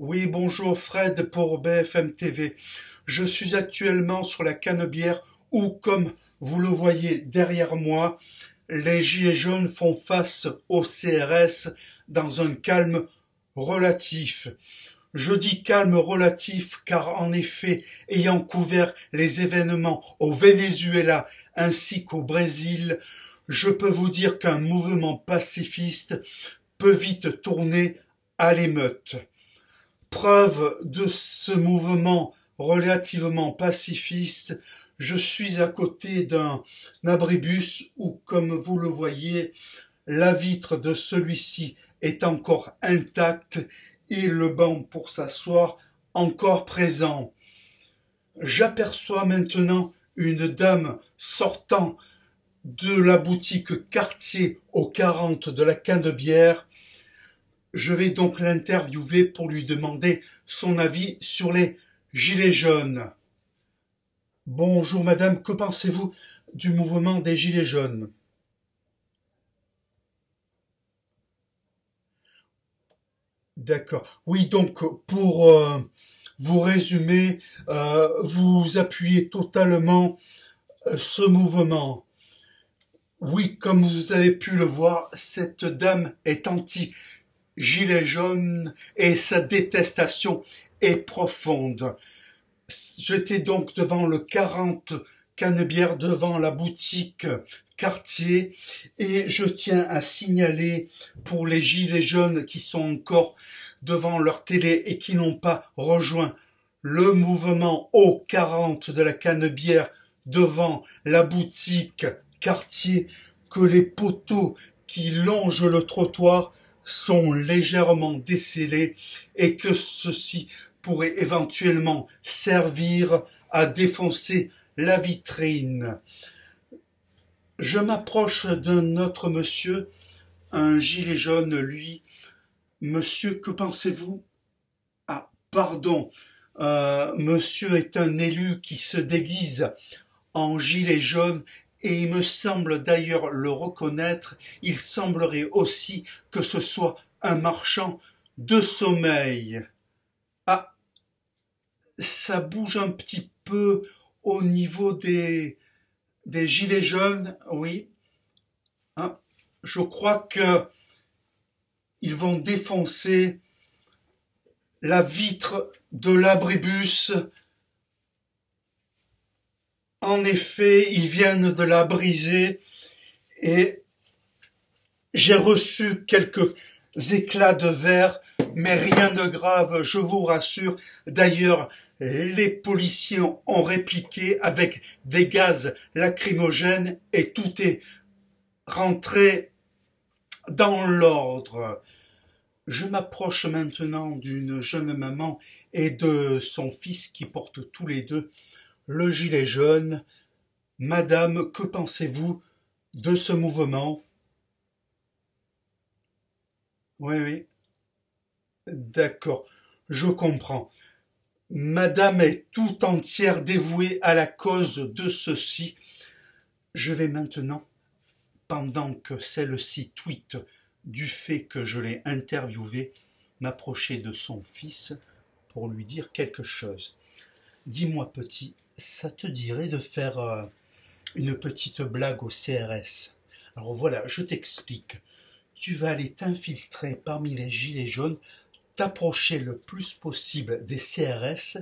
Oui, bonjour Fred pour BFM TV. Je suis actuellement sur la Canebière où, comme vous le voyez derrière moi, les Gilets jaunes font face au CRS dans un calme relatif. Je dis calme relatif car en effet, ayant couvert les événements au Venezuela ainsi qu'au Brésil, je peux vous dire qu'un mouvement pacifiste peut vite tourner à l'émeute. Preuve de ce mouvement relativement pacifiste, je suis à côté d'un abribus où, comme vous le voyez, la vitre de celui-ci est encore intacte et le banc pour s'asseoir encore présent. J'aperçois maintenant une dame sortant de la boutique Cartier au 40 de la Canebière. Je vais donc l'interviewer pour lui demander son avis sur les Gilets jaunes. Bonjour madame, que pensez-vous du mouvement des Gilets jaunes? D'accord. Oui, donc pour vous résumer, vous appuyez totalement ce mouvement. Oui, comme vous avez pu le voir, cette dame est anti-gilet jaune et sa détestation est profonde. J'étais donc devant le 40 Canebière, devant la boutique Cartier, et je tiens à signaler pour les gilets jaunes qui sont encore devant leur télé et qui n'ont pas rejoint le mouvement au 40 de la Canebière devant la boutique Cartier, que les poteaux qui longent le trottoir sont légèrement descellés et que ceci pourrait éventuellement servir à défoncer la vitrine. Je m'approche d'un autre monsieur, un gilet jaune, lui. Monsieur, que pensez-vous? Ah, pardon. Monsieur est un élu qui se déguise en gilet jaune et il me semble d'ailleurs le reconnaître. Il semblerait aussi que ce soit un marchand de sommeil. Ah, ça bouge un petit peu au niveau des gilets jaunes, oui. Hein. Je crois que ils vont défoncer la vitre de l'abribus. En effet, ils viennent de la briser et j'ai reçu quelques éclats de verre, mais rien de grave, je vous rassure. D'ailleurs, les policiers ont répliqué avec des gaz lacrymogènes et tout est rentré dans l'ordre. Je m'approche maintenant d'une jeune maman et de son fils qui portent tous les deux le gilet jaune. Madame, que pensez-vous de ce mouvement? Oui, oui, d'accord, je comprends. Madame est tout entière dévouée à la cause de ceci. Je vais maintenant, pendant que celle-ci tweete du fait que je l'ai interviewée, m'approcher de son fils pour lui dire quelque chose. Dis-moi petit, ça te dirait de faire une petite blague au CRS? Alors voilà, je t'explique. Tu vas aller t'infiltrer parmi les gilets jaunes, t'approcher le plus possible des CRS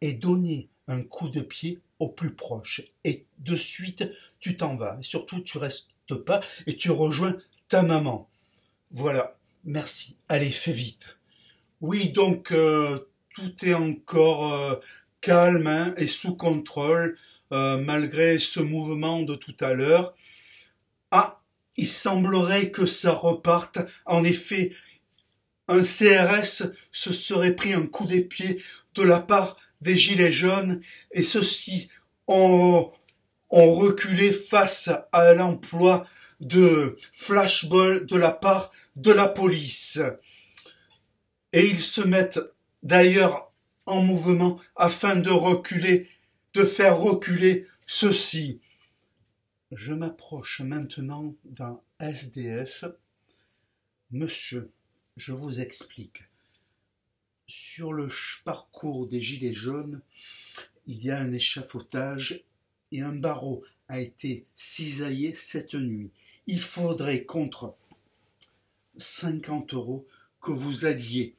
et donner un coup de pied au plus proche. Et de suite, tu t'en vas. Et surtout, tu restes pas et tu rejoins ta maman. Voilà, merci. Allez, fais vite. Oui, donc tout est encore calme hein, et sous contrôle, malgré ce mouvement de tout à l'heure. Ah, il semblerait que ça reparte. En effet, un CRS se serait pris un coup d'épied de la part des Gilets jaunes et ceux-ci ont reculé face à l'emploi de flashball de la part de la police. Et ils se mettent d'ailleurs en mouvement afin de reculer, de faire reculer ceux-ci. Je m'approche maintenant d'un SDF. Monsieur, je vous explique. sur le parcours des Gilets jaunes, il y a un échafaudage et un barreau a été cisaillé cette nuit. Il faudrait contre 50 € que vous alliez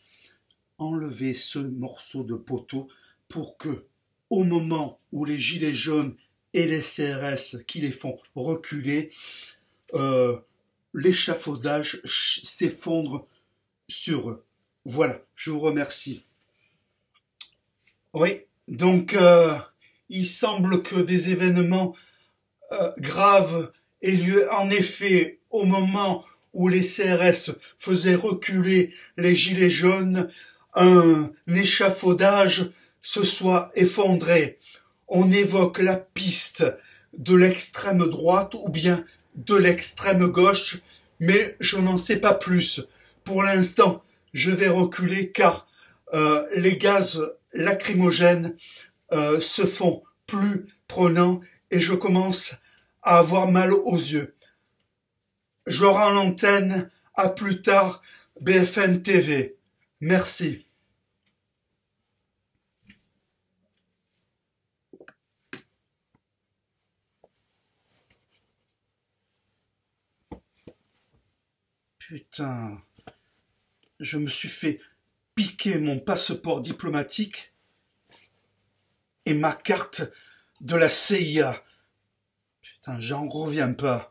enlever ce morceau de poteau pour que, au moment où les Gilets jaunes et les CRS qui les font reculer, l'échafaudage s'effondre sur eux. Voilà, je vous remercie. Oui, donc il semble que des événements graves aient lieu en effet au moment où les CRS faisaient reculer les Gilets jaunes, un échafaudage se soit effondré. On évoque la piste de l'extrême droite ou bien de l'extrême gauche, mais je n'en sais pas plus. Pour l'instant, je vais reculer car les gaz lacrymogènes se font plus prenants et je commence à avoir mal aux yeux. Je rends l'antenne, à plus tard, BFM TV. Merci. Putain, je me suis fait piquer mon passeport diplomatique et ma carte de la CIA. Putain, j'en reviens pas.